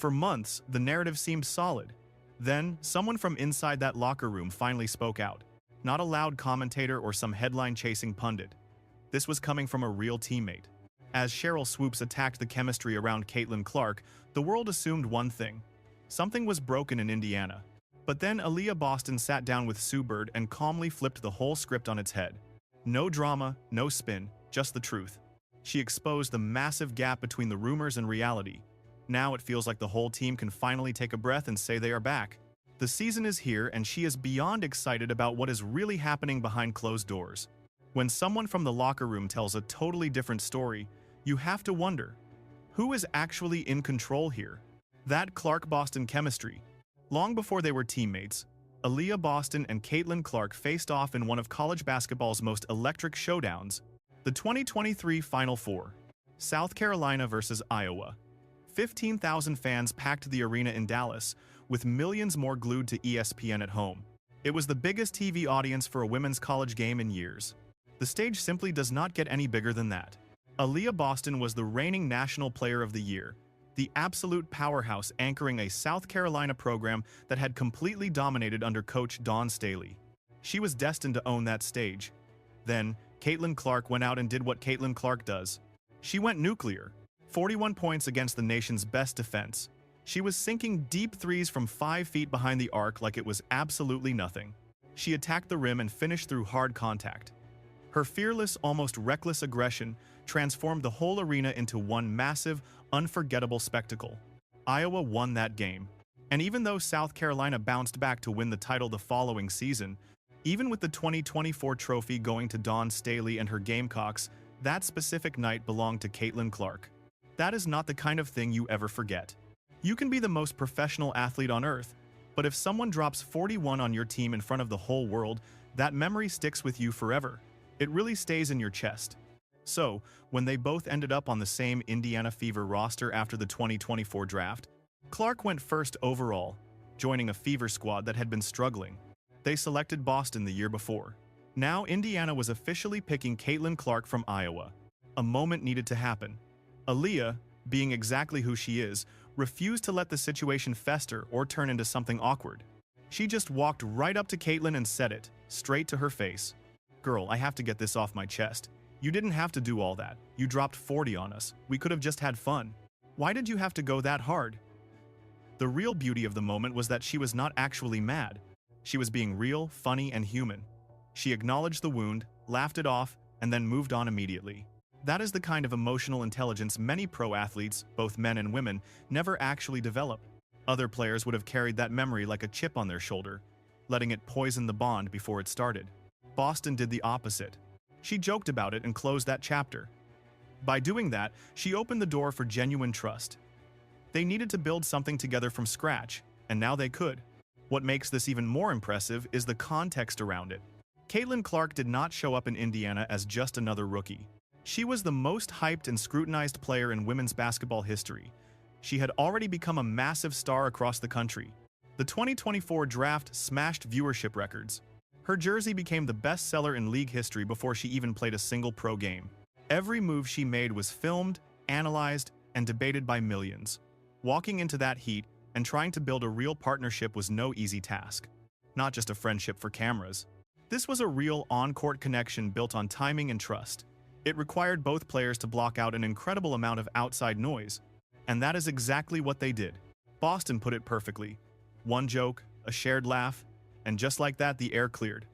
For months, the narrative seemed solid. Then, someone from inside that locker room finally spoke out. Not a loud commentator or some headline-chasing pundit. This was coming from a real teammate. As Sheryl Swoopes attacked the chemistry around Caitlin Clark, the world assumed one thing. Something was broken in Indiana. But then Aliyah Boston sat down with Sue Bird and calmly flipped the whole script on its head. No drama, no spin, just the truth. She exposed the massive gap between the rumors and reality. Now it feels like the whole team can finally take a breath and say they are back. The season is here and she is beyond excited about what is really happening behind closed doors. When someone from the locker room tells a totally different story, you have to wonder, who is actually in control here? That Clark-Boston chemistry. Long before they were teammates, Aliyah Boston and Caitlin Clark faced off in one of college basketball's most electric showdowns, the 2023 Final Four. South Carolina versus Iowa. 15,000 fans packed the arena in Dallas, with millions more glued to ESPN at home. It was the biggest TV audience for a women's college game in years. The stage simply does not get any bigger than that. Aliyah Boston was the reigning National Player of the Year, the absolute powerhouse anchoring a South Carolina program that had completely dominated under coach Dawn Staley. She was destined to own that stage. Then, Caitlin Clark went out and did what Caitlin Clark does. She went nuclear. 41 points against the nation's best defense. She was sinking deep threes from 5 feet behind the arc like it was absolutely nothing. She attacked the rim and finished through hard contact. Her fearless, almost reckless aggression transformed the whole arena into one massive, unforgettable spectacle. Iowa won that game. And even though South Carolina bounced back to win the title the following season, even with the 2024 trophy going to Dawn Staley and her Gamecocks, that specific night belonged to Caitlin Clark. That is not the kind of thing you ever forget. You can be the most professional athlete on earth, but if someone drops 41 on your team in front of the whole world, that memory sticks with you forever. It really stays in your chest. So, when they both ended up on the same Indiana Fever roster after the 2024 draft, Clark went first overall, joining a Fever squad that had been struggling. They selected Boston the year before. Now Indiana was officially picking Caitlin Clark from Iowa. A moment needed to happen. Aliyah, being exactly who she is, refused to let the situation fester or turn into something awkward. She just walked right up to Caitlin and said it, straight to her face. "Girl, I have to get this off my chest. You didn't have to do all that. You dropped 40 on us. We could have just had fun. Why did you have to go that hard?" The real beauty of the moment was that she was not actually mad. She was being real, funny, and human. She acknowledged the wound, laughed it off, and then moved on immediately. That is the kind of emotional intelligence many pro athletes, both men and women, never actually develop. Other players would have carried that memory like a chip on their shoulder, letting it poison the bond before it started. Boston did the opposite. She joked about it and closed that chapter. By doing that, she opened the door for genuine trust. They needed to build something together from scratch, and now they could. What makes this even more impressive is the context around it. Caitlin Clark did not show up in Indiana as just another rookie. She was the most hyped and scrutinized player in women's basketball history. She had already become a massive star across the country. The 2024 draft smashed viewership records. Her jersey became the best seller in league history before she even played a single pro game. Every move she made was filmed, analyzed, and debated by millions. Walking into that heat and trying to build a real partnership was no easy task. Not just a friendship for cameras. This was a real on-court connection built on timing and trust. It required both players to block out an incredible amount of outside noise. And that is exactly what they did. Boston put it perfectly. One joke, a shared laugh, and just like that the air cleared.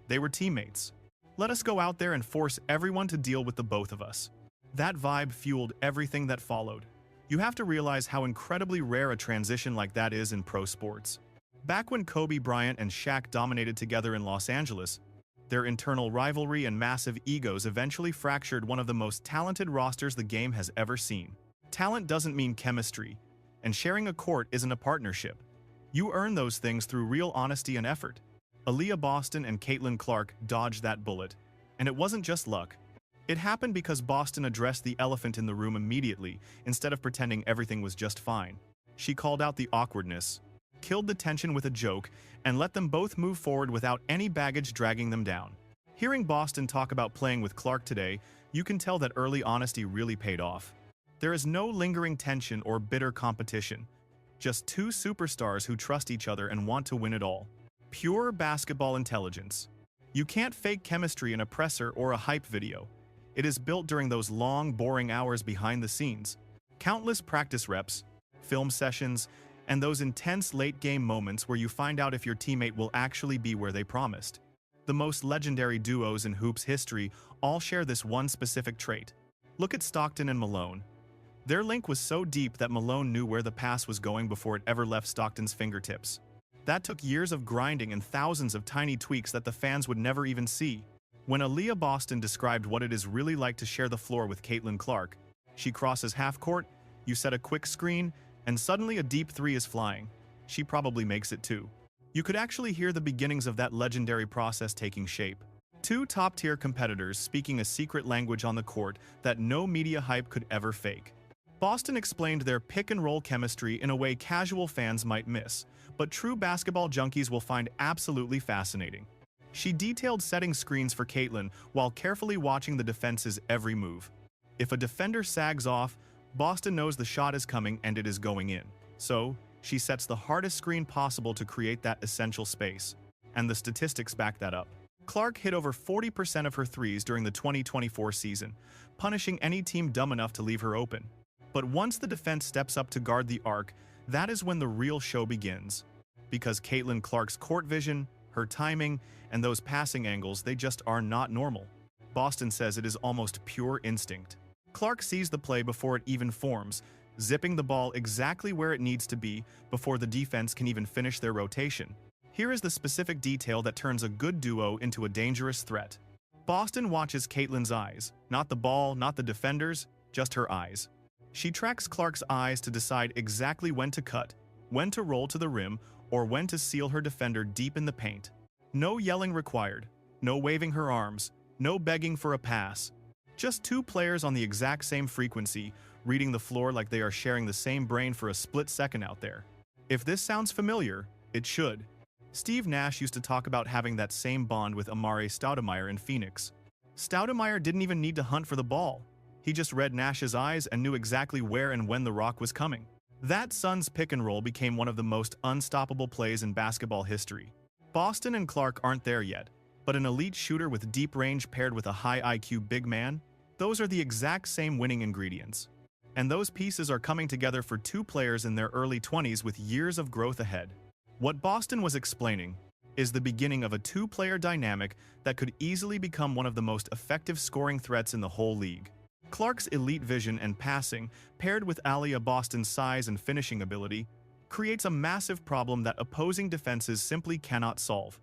They were teammates. Let us go out there and force everyone to deal with the both of us. That vibe fueled everything that followed. You have to realize how incredibly rare a transition like that is in pro sports. Back when Kobe Bryant and Shaq dominated together in Los Angeles, their internal rivalry and massive egos eventually fractured one of the most talented rosters the game has ever seen. Talent doesn't mean chemistry, and sharing a court isn't a partnership. You earn those things through real honesty and effort. Aliyah Boston and Caitlin Clark dodged that bullet, and it wasn't just luck. It happened because Boston addressed the elephant in the room immediately instead of pretending everything was just fine. She called out the awkwardness, killed the tension with a joke, and let them both move forward without any baggage dragging them down. Hearing Boston talk about playing with Clark today, you can tell that early honesty really paid off. There is no lingering tension or bitter competition. Just two superstars who trust each other and want to win it all. Pure basketball intelligence. You can't fake chemistry in a presser or a hype video. It is built during those long, boring hours behind the scenes. Countless practice reps, film sessions, and those intense late-game moments where you find out if your teammate will actually be where they promised. The most legendary duos in hoops history all share this one specific trait. Look at Stockton and Malone. Their link was so deep that Malone knew where the pass was going before it ever left Stockton's fingertips. That took years of grinding and thousands of tiny tweaks that the fans would never even see. When Aliyah Boston described what it is really like to share the floor with Caitlin Clark, she crosses half-court, you set a quick screen, and suddenly a deep three is flying. She probably makes it too. You could actually hear the beginnings of that legendary process taking shape. Two top-tier competitors speaking a secret language on the court that no media hype could ever fake. Boston explained their pick-and-roll chemistry in a way casual fans might miss, but true basketball junkies will find absolutely fascinating. She detailed setting screens for Caitlin while carefully watching the defense's every move. If a defender sags off, Boston knows the shot is coming and it is going in. So, she sets the hardest screen possible to create that essential space. And the statistics back that up. Clark hit over 40% of her threes during the 2024 season, punishing any team dumb enough to leave her open. But once the defense steps up to guard the arc, that is when the real show begins. Because Caitlin Clark's court vision, her timing, and those passing angles, they just are not normal. Boston says it is almost pure instinct. Clark sees the play before it even forms, zipping the ball exactly where it needs to be before the defense can even finish their rotation. Here is the specific detail that turns a good duo into a dangerous threat. Boston watches Caitlin's eyes, not the ball, not the defenders, just her eyes. She tracks Clark's eyes to decide exactly when to cut, when to roll to the rim, or when to seal her defender deep in the paint. No yelling required, no waving her arms, no begging for a pass. Just two players on the exact same frequency, reading the floor like they are sharing the same brain for a split second out there. If this sounds familiar, it should. Steve Nash used to talk about having that same bond with Amare Stoudemire in Phoenix. Stoudemire didn't even need to hunt for the ball. He just read Nash's eyes and knew exactly where and when the rock was coming. That Suns pick and roll became one of the most unstoppable plays in basketball history. Boston and Clark aren't there yet, but an elite shooter with deep range paired with a high IQ big man, those are the exact same winning ingredients. And those pieces are coming together for two players in their early 20s with years of growth ahead. What Boston was explaining is the beginning of a two-player dynamic that could easily become one of the most effective scoring threats in the whole league. Clark's elite vision and passing, paired with Aliyah Boston's size and finishing ability, creates a massive problem that opposing defenses simply cannot solve.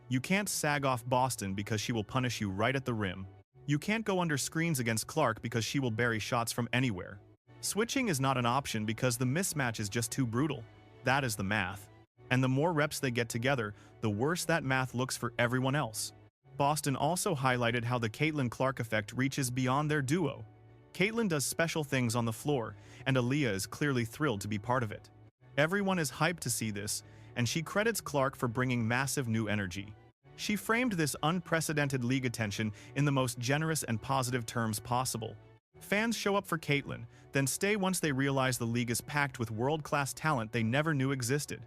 You can't sag off Boston because she will punish you right at the rim. You can't go under screens against Clark because she will bury shots from anywhere. Switching is not an option because the mismatch is just too brutal. That is the math. And the more reps they get together, the worse that math looks for everyone else. Boston also highlighted how the Caitlin Clark effect reaches beyond their duo. Caitlin does special things on the floor, and Aliyah is clearly thrilled to be part of it. Everyone is hyped to see this, and she credits Clark for bringing massive new energy. She framed this unprecedented league attention in the most generous and positive terms possible. Fans show up for Caitlin, then stay once they realize the league is packed with world-class talent they never knew existed.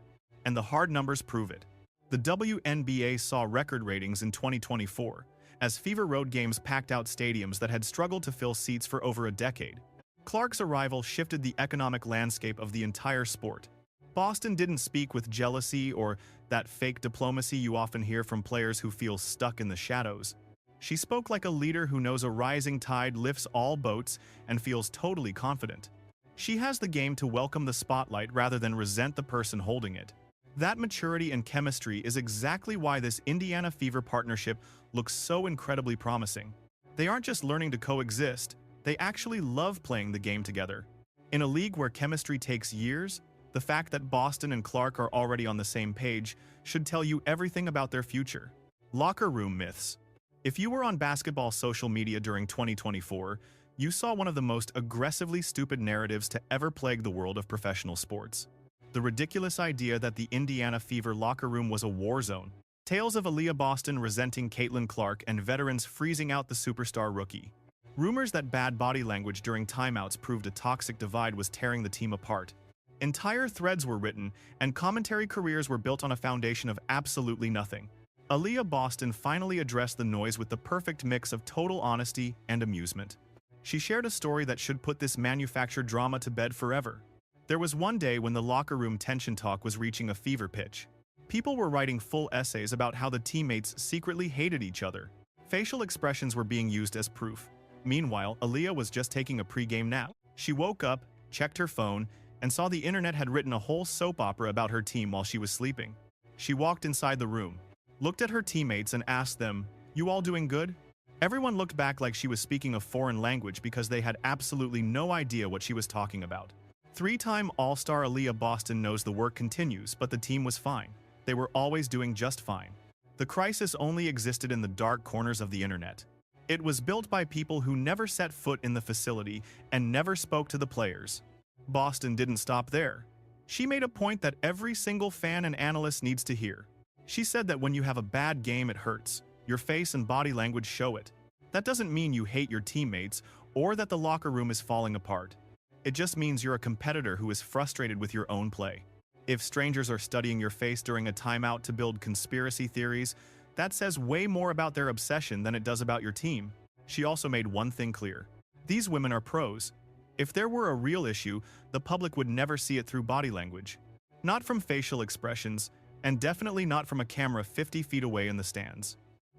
And the hard numbers prove it. The WNBA saw record ratings in 2024, as Fever Road games packed out stadiums that had struggled to fill seats for over a decade. Clark's arrival shifted the economic landscape of the entire sport. Boston didn't speak with jealousy or that fake diplomacy you often hear from players who feel stuck in the shadows. She spoke like a leader who knows a rising tide lifts all boats and feels totally confident. She has the game to welcome the spotlight rather than resent the person holding it. That maturity and chemistry is exactly why this Indiana Fever partnership looks so incredibly promising. They aren't just learning to coexist, they actually love playing the game together. In a league where chemistry takes years, the fact that Boston and Clark are already on the same page should tell you everything about their future. Locker room myths. If you were on basketball social media during 2024, you saw one of the most aggressively stupid narratives to ever plague the world of professional sports. The ridiculous idea that the Indiana Fever locker room was a war zone. Tales of Aliyah Boston resenting Caitlin Clark and veterans freezing out the superstar rookie. Rumors that bad body language during timeouts proved a toxic divide was tearing the team apart. Entire threads were written, and commentary careers were built on a foundation of absolutely nothing. Aliyah Boston finally addressed the noise with the perfect mix of total honesty and amusement. She shared a story that should put this manufactured drama to bed forever. There was one day when the locker room tension talk was reaching a fever pitch. People were writing full essays about how the teammates secretly hated each other. Facial expressions were being used as proof. Meanwhile, Aliyah was just taking a pre-game nap. She woke up, checked her phone, and saw the internet had written a whole soap opera about her team while she was sleeping. She walked inside the room, looked at her teammates and asked them, "You all doing good?" Everyone looked back like she was speaking a foreign language because they had absolutely no idea what she was talking about. Three-time All-Star Aliyah Boston knows the work continues, but the team was fine. They were always doing just fine. The crisis only existed in the dark corners of the internet. It was built by people who never set foot in the facility and never spoke to the players. Boston didn't stop there. She made a point that every single fan and analyst needs to hear. She said that when you have a bad game, it hurts. Your face and body language show it. That doesn't mean you hate your teammates or that the locker room is falling apart. It just means you're a competitor who is frustrated with your own play. If strangers are studying your face during a timeout to build conspiracy theories, that says way more about their obsession than it does about your team. She also made one thing clear. These women are pros. If there were a real issue, the public would never see it through body language. Not from facial expressions, and definitely not from a camera 50 feet away in the stands.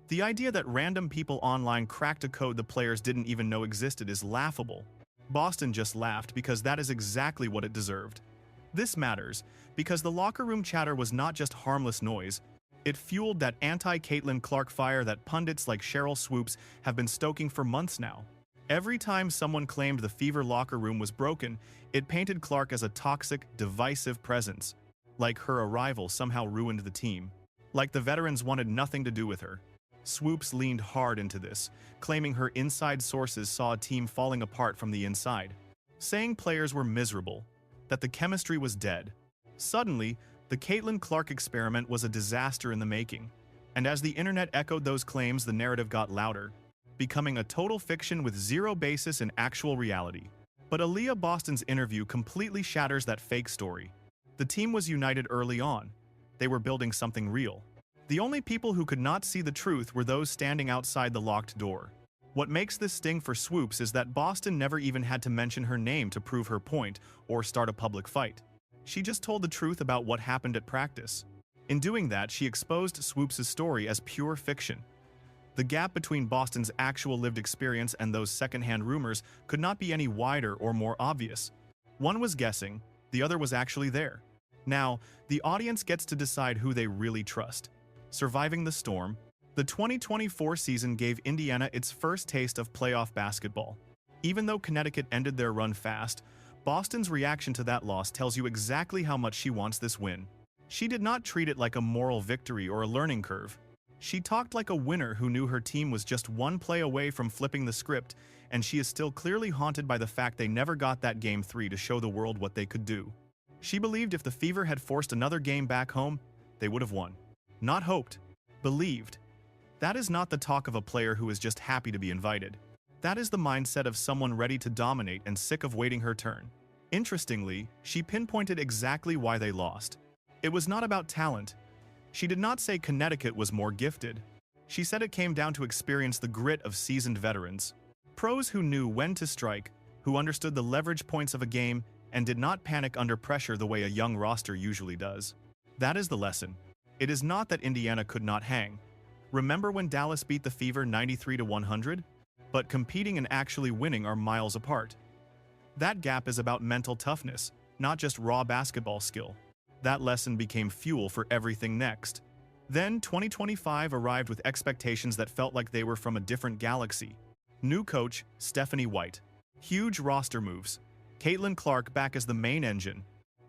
The idea that random people online cracked a code the players didn't even know existed is laughable. Boston just laughed because that is exactly what it deserved. This matters because the locker room chatter was not just harmless noise. It fueled that anti-Caitlin Clark fire that pundits like Sheryl Swoopes have been stoking for months now. Every time someone claimed the Fever locker room was broken, it painted Clark as a toxic, divisive presence. Like her arrival somehow ruined the team. Like the veterans wanted nothing to do with her. Swoopes leaned hard into this, claiming her inside sources saw a team falling apart from the inside, saying players were miserable, that the chemistry was dead. Suddenly, the Caitlin Clark experiment was a disaster in the making, and as the internet echoed those claims, the narrative got louder, becoming a total fiction with zero basis in actual reality. But Aliyah Boston's interview completely shatters that fake story. The team was united early on. They were building something real. The only people who could not see the truth were those standing outside the locked door. What makes this sting for Swoopes is that Boston never even had to mention her name to prove her point or start a public fight. She just told the truth about what happened at practice. In doing that, she exposed Swoopes' story as pure fiction. The gap between Boston's actual lived experience and those secondhand rumors could not be any wider or more obvious. One was guessing, the other was actually there. Now, the audience gets to decide who they really trust. Surviving the storm, the 2024 season gave Indiana its first taste of playoff basketball. Even though Connecticut ended their run fast, Boston's reaction to that loss tells you exactly how much she wants this win. She did not treat it like a moral victory or a learning curve. She talked like a winner who knew her team was just one play away from flipping the script, and she is still clearly haunted by the fact they never got that Game 3 to show the world what they could do. She believed if the Fever had forced another game back home, they would have won. Not hoped, believed. That is not the talk of a player who is just happy to be invited. That is the mindset of someone ready to dominate and sick of waiting her turn. Interestingly, she pinpointed exactly why they lost. It was not about talent. She did not say Connecticut was more gifted. She said it came down to experience, the grit of seasoned veterans. Pros who knew when to strike, who understood the leverage points of a game, and did not panic under pressure the way a young roster usually does. That is the lesson. It is not that Indiana could not hang. Remember when Dallas beat the Fever 93-100? But competing and actually winning are miles apart. That gap is about mental toughness, not just raw basketball skill. That lesson became fuel for everything next. Then 2025 arrived with expectations that felt like they were from a different galaxy. New coach, Stephanie White. Huge roster moves. Caitlin Clark back as the main engine.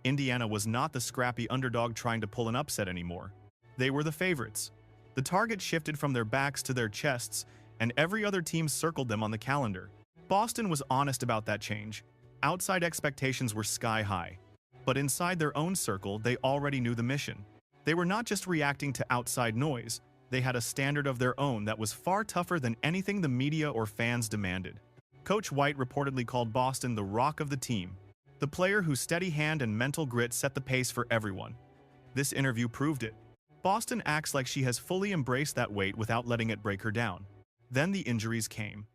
Indiana was not the scrappy underdog trying to pull an upset anymore. They were the favorites. The target shifted from their backs to their chests, and every other team circled them on the calendar. Boston was honest about that change. Outside expectations were sky high. But inside their own circle, they already knew the mission. They were not just reacting to outside noise, they had a standard of their own that was far tougher than anything the media or fans demanded. Coach White reportedly called Boston the rock of the team. The player whose steady hand and mental grit set the pace for everyone. This interview proved it. Boston acts like she has fully embraced that weight without letting it break her down. Then the injuries came.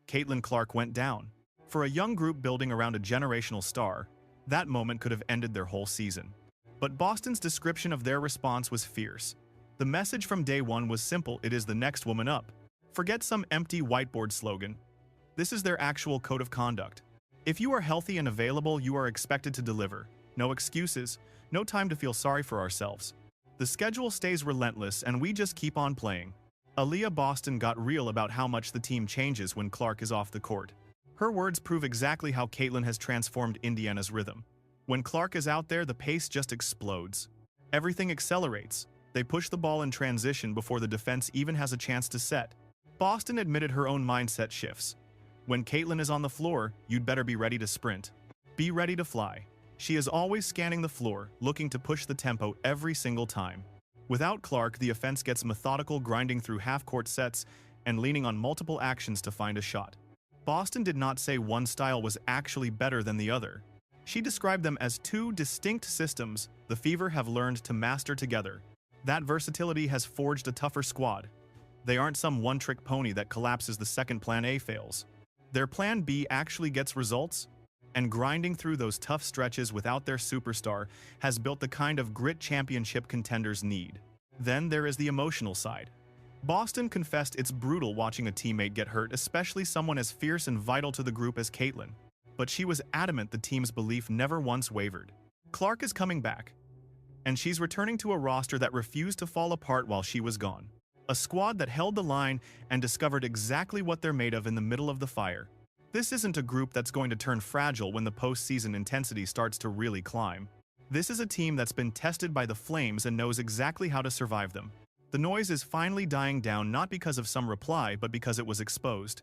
Caitlin Clark went down. For a young group building around a generational star, that moment could have ended their whole season. But Boston's description of their response was fierce. The message from day one was simple: it is the next woman up. Forget some empty whiteboard slogan. This is their actual code of conduct. If you are healthy and available, you are expected to deliver. No excuses, no time to feel sorry for ourselves. The schedule stays relentless and we just keep on playing. Aliyah Boston got real about how much the team changes when Clark is off the court. Her words prove exactly how Caitlin has transformed Indiana's rhythm. When Clark is out there, the pace just explodes. Everything accelerates. They push the ball in transition before the defense even has a chance to set. Boston admitted her own mindset shifts. When Caitlin is on the floor, you'd better be ready to sprint. Be ready to fly. She is always scanning the floor, looking to push the tempo every single time. Without Clark, the offense gets methodical, grinding through half-court sets and leaning on multiple actions to find a shot. Boston did not say one style was actually better than the other. She described them as two distinct systems the Fever have learned to master together. That versatility has forged a tougher squad. They aren't some one-trick pony that collapses the second Plan A fails. Their Plan B actually gets results, and grinding through those tough stretches without their superstar has built the kind of grit championship contenders need. Then there is the emotional side. Boston confessed it's brutal watching a teammate get hurt, especially someone as fierce and vital to the group as Caitlin. But she was adamant the team's belief never once wavered. Clark is coming back, and she's returning to a roster that refused to fall apart while she was gone. A squad that held the line and discovered exactly what they're made of in the middle of the fire. This isn't a group that's going to turn fragile when the postseason intensity starts to really climb. This is a team that's been tested by the flames and knows exactly how to survive them. The noise is finally dying down, not because of some reply, but because it was exposed.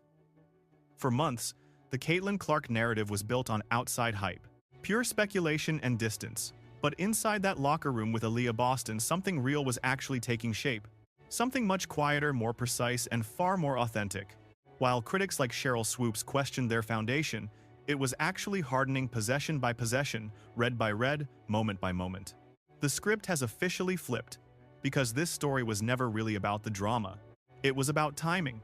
For months, the Caitlin Clark narrative was built on outside hype, pure speculation and distance. But inside that locker room with Aliyah Boston, something real was actually taking shape. Something much quieter, more precise, and far more authentic. While critics like Sheryl Swoopes questioned their foundation, it was actually hardening possession by possession, red by red, moment by moment. The script has officially flipped, because this story was never really about the drama. It was about timing.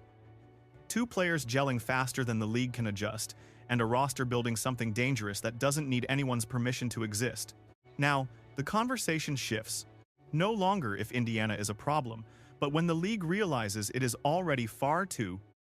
Two players gelling faster than the league can adjust, and a roster building something dangerous that doesn't need anyone's permission to exist. Now, the conversation shifts. No longer if Indiana is a problem, but when the league realizes it is already far too